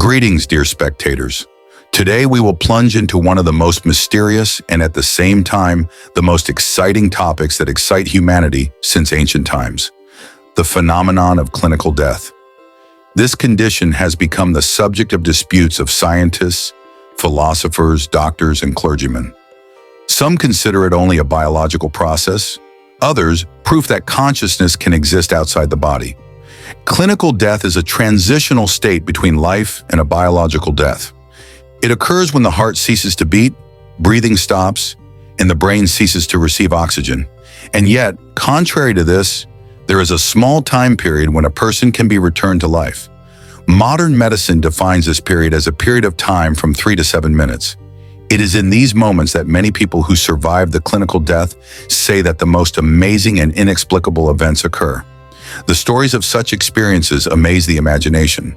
Greetings, dear spectators. Today we will plunge into one of the most mysterious and at the same time the most exciting topics that excite humanity since ancient times: the phenomenon of clinical death. This condition has become the subject of disputes of scientists, philosophers, doctors, and clergymen. Some consider it only a biological process, others proof that consciousness can exist outside the body. Clinical death is a transitional state between life and a biological death. It occurs when the heart ceases to beat, breathing stops, and the brain ceases to receive oxygen. And yet, contrary to this, there is a small time period when a person can be returned to life. Modern medicine defines this period as a period of time from 3 to 7 minutes. It is in these moments that many people who survive the clinical death say that the most amazing and inexplicable events occur. The stories of such experiences amaze the imagination.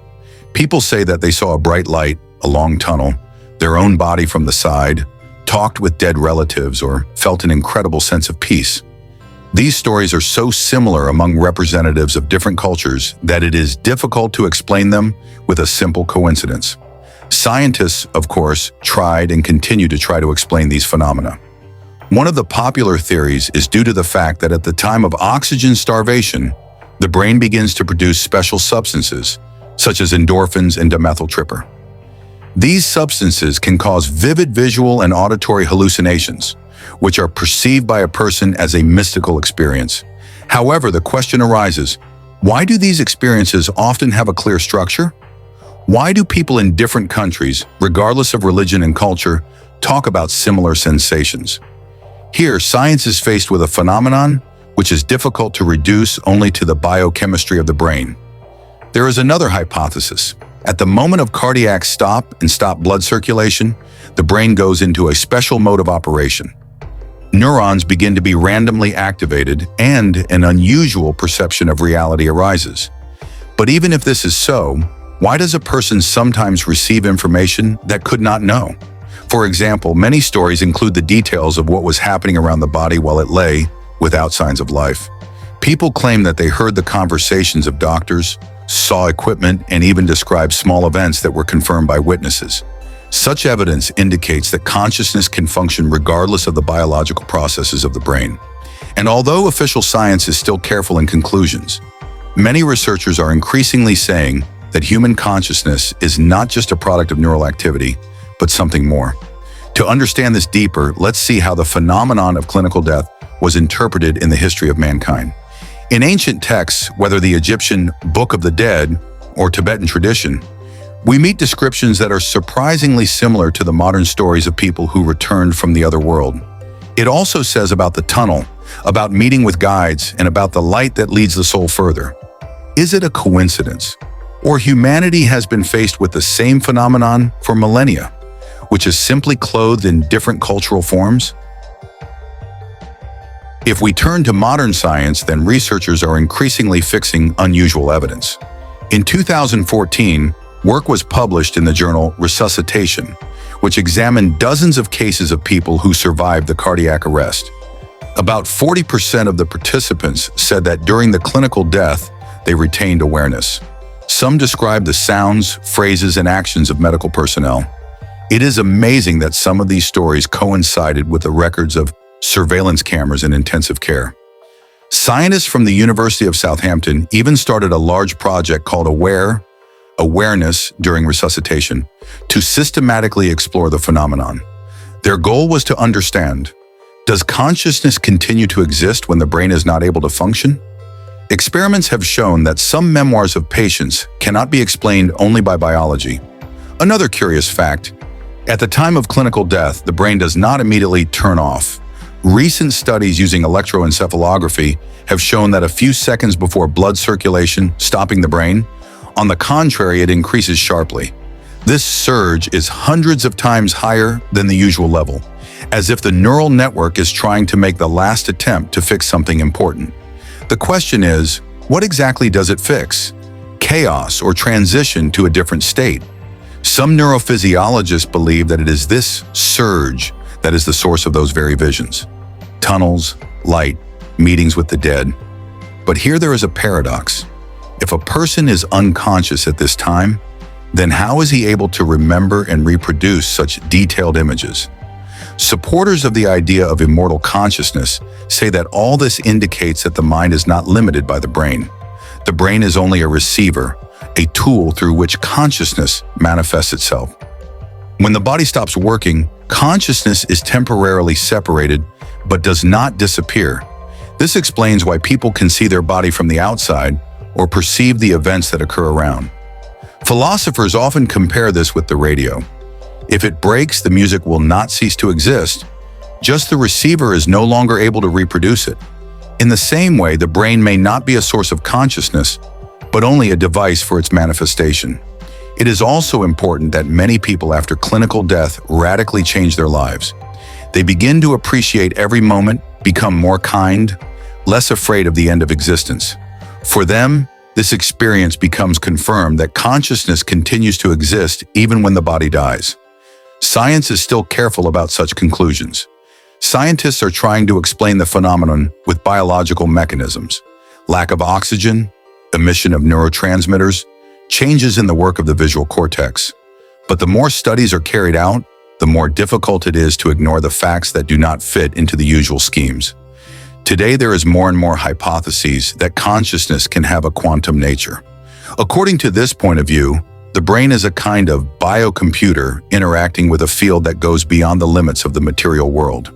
People say that they saw a bright light, a long tunnel, their own body from the side, talked with dead relatives, or felt an incredible sense of peace. These stories are so similar among representatives of different cultures that it is difficult to explain them with a simple coincidence. Scientists, of course, tried and continue to try to explain these phenomena. One of the popular theories is due to the fact that at the time of oxygen starvation, the brain begins to produce special substances, such as endorphins and dimethyltryptamine. These substances can cause vivid visual and auditory hallucinations, which are perceived by a person as a mystical experience. However, the question arises, why do these experiences often have a clear structure? Why do people in different countries, regardless of religion and culture, talk about similar sensations? Here, science is faced with a phenomenon which is difficult to reduce only to the biochemistry of the brain. There is another hypothesis. At the moment of cardiac stop and stop blood circulation, the brain goes into a special mode of operation. Neurons begin to be randomly activated and an unusual perception of reality arises. But even if this is so, why does a person sometimes receive information that could not know? For example, many stories include the details of what was happening around the body while it lay without signs of life. People claim that they heard the conversations of doctors, saw equipment, and even described small events that were confirmed by witnesses. Such evidence indicates that consciousness can function regardless of the biological processes of the brain. And although official science is still careful in conclusions, many researchers are increasingly saying that human consciousness is not just a product of neural activity, but something more. To understand this deeper, let's see how the phenomenon of clinical death was interpreted in the history of mankind. In ancient texts, whether the Egyptian Book of the Dead or Tibetan tradition, we meet descriptions that are surprisingly similar to the modern stories of people who returned from the other world. It also says about the tunnel, about meeting with guides, and about the light that leads the soul further. Is it a coincidence? Or humanity has been faced with the same phenomenon for millennia, which is simply clothed in different cultural forms? If we turn to modern science, then researchers are increasingly fixing unusual evidence. In 2014, work was published in the journal Resuscitation, which examined dozens of cases of people who survived the cardiac arrest. About 40% of the participants said that during the clinical death, they retained awareness. Some described the sounds, phrases, and actions of medical personnel. It is amazing that some of these stories coincided with the records of surveillance cameras in intensive care. Scientists from the University of Southampton even started a large project called Awareness during resuscitation to systematically explore the phenomenon. Their goal was to understand, does consciousness continue to exist when the brain is not able to function? Experiments have shown that some memoirs of patients cannot be explained only by biology. Another curious fact, at the time of clinical death, the brain does not immediately turn off. Recent studies using electroencephalography have shown that a few seconds before blood circulation stopping the brain, on the contrary, it increases sharply. This surge is hundreds of times higher than the usual level, as if the neural network is trying to make the last attempt to fix something important. The question is, what exactly does it fix? Chaos or transition to a different state? Some neurophysiologists believe that it is this surge that is the source of those very visions. Tunnels, light, meetings with the dead. But here there is a paradox. If a person is unconscious at this time, then how is he able to remember and reproduce such detailed images? Supporters of the idea of immortal consciousness say that all this indicates that the mind is not limited by the brain. The brain is only a receiver, a tool through which consciousness manifests itself. When the body stops working, consciousness is temporarily separated but does not disappear. This explains why people can see their body from the outside or perceive the events that occur around. Philosophers often compare this with the radio. If it breaks, the music will not cease to exist, just the receiver is no longer able to reproduce it. In the same way, the brain may not be a source of consciousness, but only a device for its manifestation. It is also important that many people after clinical death radically change their lives. They begin to appreciate every moment, become more kind, less afraid of the end of existence. For them, this experience becomes confirmed that consciousness continues to exist even when the body dies. Science is still careful about such conclusions. Scientists are trying to explain the phenomenon with biological mechanisms: lack of oxygen, emission of neurotransmitters, changes in the work of the visual cortex. But the more studies are carried out, the more difficult it is to ignore the facts that do not fit into the usual schemes. Today, there is more and more hypotheses that consciousness can have a quantum nature. According to this point of view, the brain is a kind of biocomputer interacting with a field that goes beyond the limits of the material world.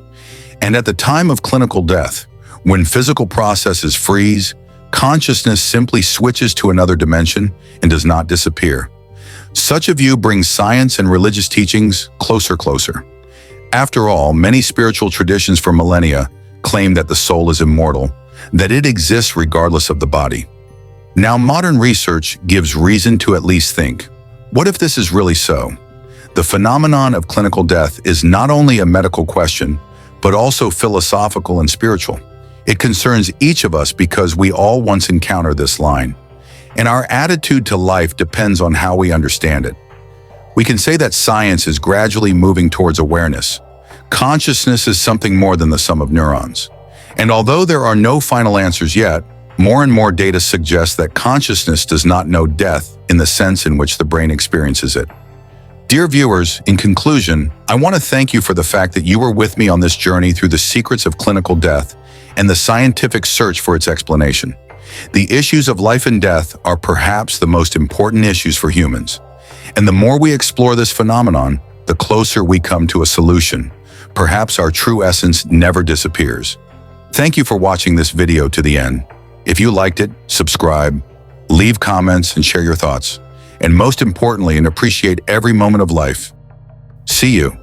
And at the time of clinical death, when physical processes freeze, consciousness simply switches to another dimension and does not disappear. Such a view brings science and religious teachings closer. After all, many spiritual traditions for millennia claim that the soul is immortal, that it exists regardless of the body. Now, modern research gives reason to at least think, what if this is really so? The phenomenon of clinical death is not only a medical question, but also philosophical and spiritual. It concerns each of us because we all once encountered this line, and our attitude to life depends on how we understand it. We can say that science is gradually moving towards awareness. Consciousness is something more than the sum of neurons. And although there are no final answers yet, more and more data suggests that consciousness does not know death in the sense in which the brain experiences it. Dear viewers, in conclusion, I want to thank you for the fact that you were with me on this journey through the secrets of clinical death and the scientific search for its explanation. The issues of life and death are perhaps the most important issues for humans. And the more we explore this phenomenon, the closer we come to a solution. Perhaps our true essence never disappears. Thank you for watching this video to the end. If you liked it, subscribe, leave comments, and share your thoughts. And most importantly, appreciate every moment of life. See you.